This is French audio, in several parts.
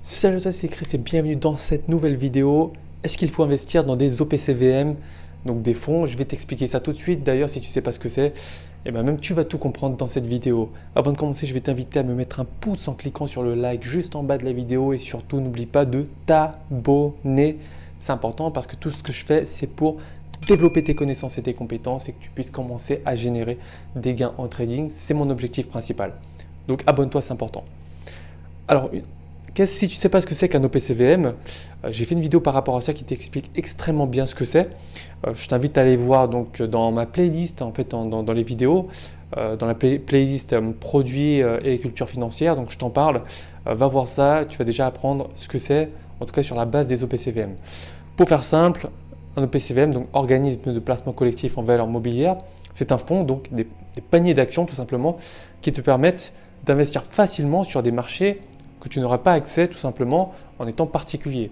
Salut à toi, c'est Chris et bienvenue dans cette nouvelle vidéo. Est-ce qu'il faut investir dans des OPCVM, donc des fonds? Je vais t'expliquer ça tout de suite. D'ailleurs, si tu ne sais pas ce que c'est, et ben même tu vas tout comprendre dans cette vidéo. Avant de commencer, je vais t'inviter à me mettre un pouce en cliquant sur le like juste en bas de la vidéo et surtout n'oublie pas de t'abonner. C'est important parce que tout ce que je fais, c'est pour développer tes connaissances et tes compétences et que tu puisses commencer à générer des gains en trading. C'est mon objectif principal. Donc abonne-toi, c'est important. Alors, si tu ne sais pas ce que c'est qu'un OPCVM, j'ai fait une vidéo par rapport à ça qui t'explique extrêmement bien ce que c'est. Je t'invite à aller voir donc, dans ma playlist, en fait, dans les vidéos, dans la playlist produits et culture financière. Donc je t'en parle, va voir ça, tu vas déjà apprendre ce que c'est, en tout cas sur la base des OPCVM. Pour faire simple, un OPCVM, donc organisme de placement collectif en valeur mobilière, c'est un fonds, donc des paniers d'actions tout simplement, qui te permettent d'investir facilement sur des marchés que tu n'auras pas accès tout simplement en étant particulier.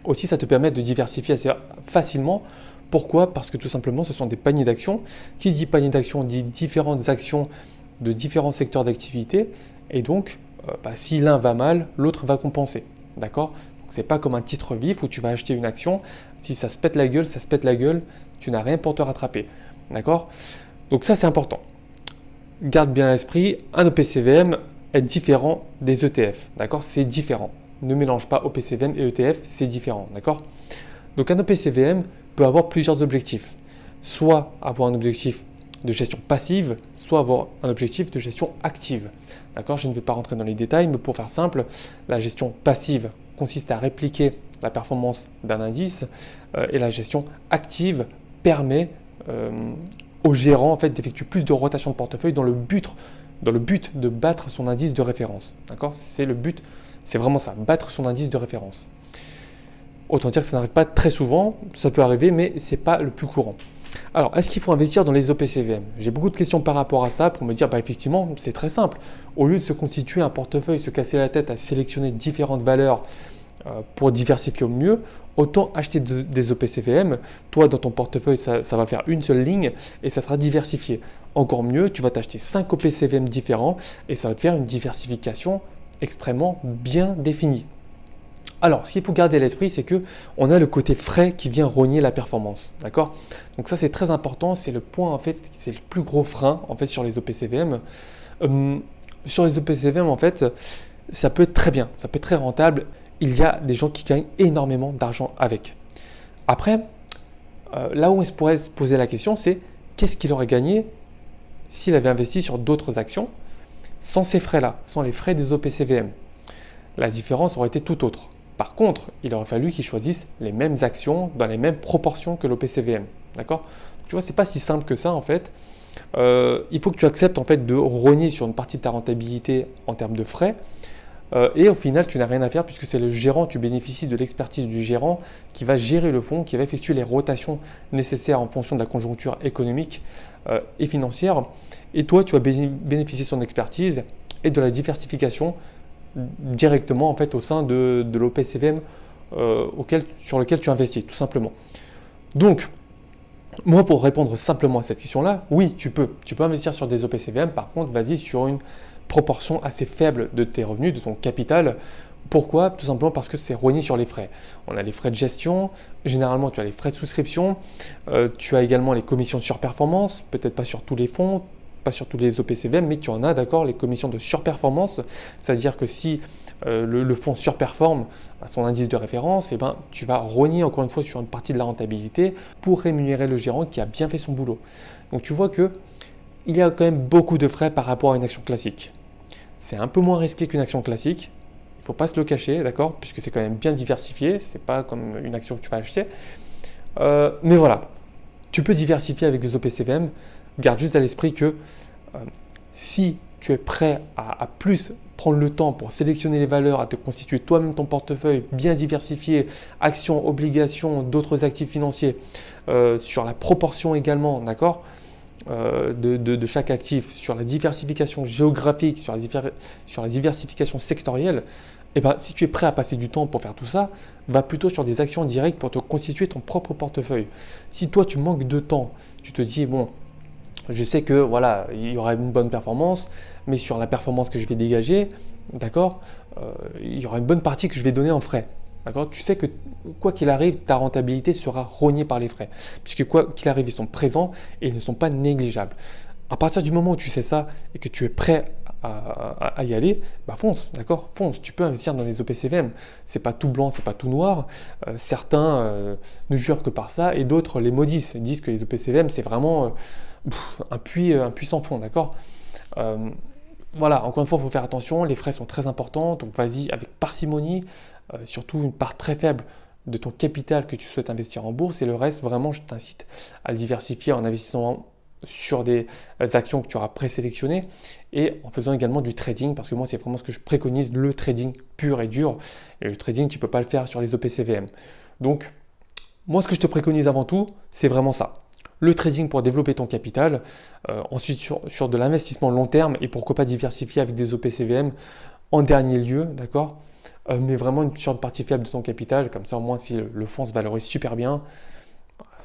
Aussi, ça te permet de diversifier assez facilement. Pourquoi? Parce que tout simplement, ce sont des paniers d'actions. Qui dit panier d'actions dit différentes actions de différents secteurs d'activité. Et donc, si l'un va mal, l'autre va compenser. D'accord? Ce n'est pas comme un titre vif où tu vas acheter une action. Si ça se pète la gueule, ça se pète la gueule. Tu n'as rien pour te rattraper. D'accord? Donc ça, c'est important. Garde bien à l'esprit, un OPCVM est différent des ETF, d'accord? C'est différent. Ne mélange pas OPCVM et ETF, c'est différent, d'accord? Donc un OPCVM peut avoir plusieurs objectifs. Soit avoir un objectif de gestion passive, soit avoir un objectif de gestion active. D'accord? Je ne vais pas rentrer dans les détails, mais pour faire simple, la gestion passive consiste à répliquer la performance d'un indice et la gestion active permet au gérant en fait, d'effectuer plus de rotation de portefeuille dans le but de battre son indice de référence. D'accord? C'est le but, c'est vraiment ça, battre son indice de référence. Autant dire que ça n'arrive pas très souvent, ça peut arriver, mais ce n'est pas le plus courant. Alors, est-ce qu'il faut investir dans les OPCVM? J'ai beaucoup de questions par rapport à ça pour me dire, effectivement, c'est très simple. Au lieu de se constituer un portefeuille, se casser la tête à sélectionner différentes valeurs pour diversifier au mieux, autant acheter des OPCVM. Toi, dans ton portefeuille, ça va faire une seule ligne et ça sera diversifié. Encore mieux, tu vas t'acheter 5 OPCVM différents et ça va te faire une diversification extrêmement bien définie. Alors, ce qu'il faut garder à l'esprit, c'est qu'on a le côté frais qui vient rogner la performance. D'accord? Donc ça, c'est très important. C'est le point, en fait, c'est le plus gros frein en fait, sur les OPCVM. Sur les OPCVM, en fait, ça peut être très bien, ça peut être très rentable. Il y a des gens qui gagnent énormément d'argent avec. Après, là où on pourrait se poser la question, c'est qu'est-ce qu'il aurait gagné s'il avait investi sur d'autres actions sans ces frais-là, sans les frais des OPCVM? La différence aurait été tout autre. Par contre, il aurait fallu qu'ils choisissent les mêmes actions dans les mêmes proportions que l'OPCVM. D'accord? Tu vois, ce n'est pas si simple que ça en fait. Il faut que tu acceptes en fait de rogner sur une partie de ta rentabilité en termes de frais. Et au final, tu n'as rien à faire puisque c'est le gérant, tu bénéficies de l'expertise du gérant qui va gérer le fonds, qui va effectuer les rotations nécessaires en fonction de la conjoncture économique et financière. Et toi, tu vas bénéficier de son expertise et de la diversification directement en fait, au sein de l'OPCVM sur lequel tu investis, tout simplement. Donc, moi, pour répondre simplement à cette question-là, oui, tu peux investir sur des OPCVM. Par contre, vas-y sur une proportion assez faible de tes revenus, de ton capital. Pourquoi? Tout simplement parce que c'est rogné sur les frais. On a les frais de gestion, généralement tu as les frais de souscription, tu as également les commissions de surperformance, peut-être pas sur tous les fonds, pas sur tous les OPCVM, mais tu en as d'accord les commissions de surperformance, c'est-à-dire que si le fonds surperforme à son indice de référence, tu vas rogner encore une fois sur une partie de la rentabilité pour rémunérer le gérant qui a bien fait son boulot. Donc tu vois que il y a quand même beaucoup de frais par rapport à une action classique. C'est un peu moins risqué qu'une action classique, il ne faut pas se le cacher, d'accord, puisque c'est quand même bien diversifié, ce n'est pas comme une action que tu vas acheter. Mais voilà, tu peux diversifier avec les OPCVM. Garde juste à l'esprit que si tu es prêt à plus prendre le temps pour sélectionner les valeurs, à te constituer toi-même ton portefeuille bien diversifié, actions, obligations, d'autres actifs financiers, sur la proportion également, d'accord, de chaque actif, sur la diversification géographique, sur la diversification sectorielle, si tu es prêt à passer du temps pour faire tout ça, va plutôt sur des actions directes pour te constituer ton propre portefeuille. Si toi tu manques de temps, tu te dis bon, je sais que voilà, il y aura une bonne performance, mais sur la performance que je vais dégager, d'accord, il y aura une bonne partie que je vais donner en frais. D'accord? Tu sais que quoi qu'il arrive, ta rentabilité sera rognée par les frais. Puisque quoi qu'il arrive, ils sont présents et ils ne sont pas négligeables. À partir du moment où tu sais ça et que tu es prêt à y aller, bah fonce, d'accord? Fonce. Tu peux investir dans les OPCVM. C'est pas tout blanc, c'est pas tout noir. Certains ne jurent que par ça et d'autres les maudissent. Ils disent que les OPCVM, c'est vraiment un puits sans fond, d'accord? Voilà, encore une fois, il faut faire attention. Les frais sont très importants, donc vas-y avec parcimonie, surtout une part très faible de ton capital que tu souhaites investir en bourse et le reste, vraiment, je t'incite à le diversifier en investissant sur des actions que tu auras présélectionnées et en faisant également du trading parce que moi, c'est vraiment ce que je préconise, le trading pur et dur. Et le trading, tu ne peux pas le faire sur les OPCVM. Donc, moi, ce que je te préconise avant tout, c'est vraiment ça. Le trading pour développer ton capital, ensuite sur de l'investissement long terme et pourquoi pas diversifier avec des OPCVM en dernier lieu, d'accord? Mais vraiment une sorte de partie faible de ton capital, comme ça au moins si le fonds se valorise super bien,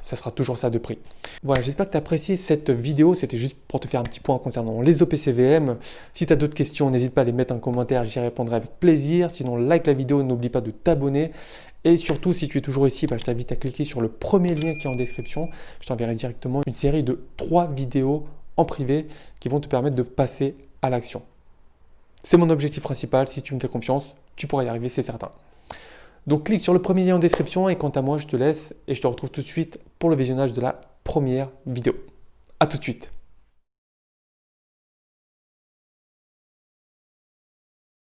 ça sera toujours ça de prix. Voilà, j'espère que tu as apprécié cette vidéo, c'était juste pour te faire un petit point concernant les OPCVM. Si tu as d'autres questions, n'hésite pas à les mettre en commentaire, j'y répondrai avec plaisir. Sinon, like la vidéo, n'oublie pas de t'abonner. Et surtout, si tu es toujours ici, je t'invite à cliquer sur le premier lien qui est en description. Je t'enverrai directement une série de 3 vidéos en privé qui vont te permettre de passer à l'action. C'est mon objectif principal, si tu me fais confiance, tu pourras y arriver, c'est certain. Donc clique sur le premier lien en description et quant à moi, je te laisse et je te retrouve tout de suite pour le visionnage de la première vidéo. À tout de suite.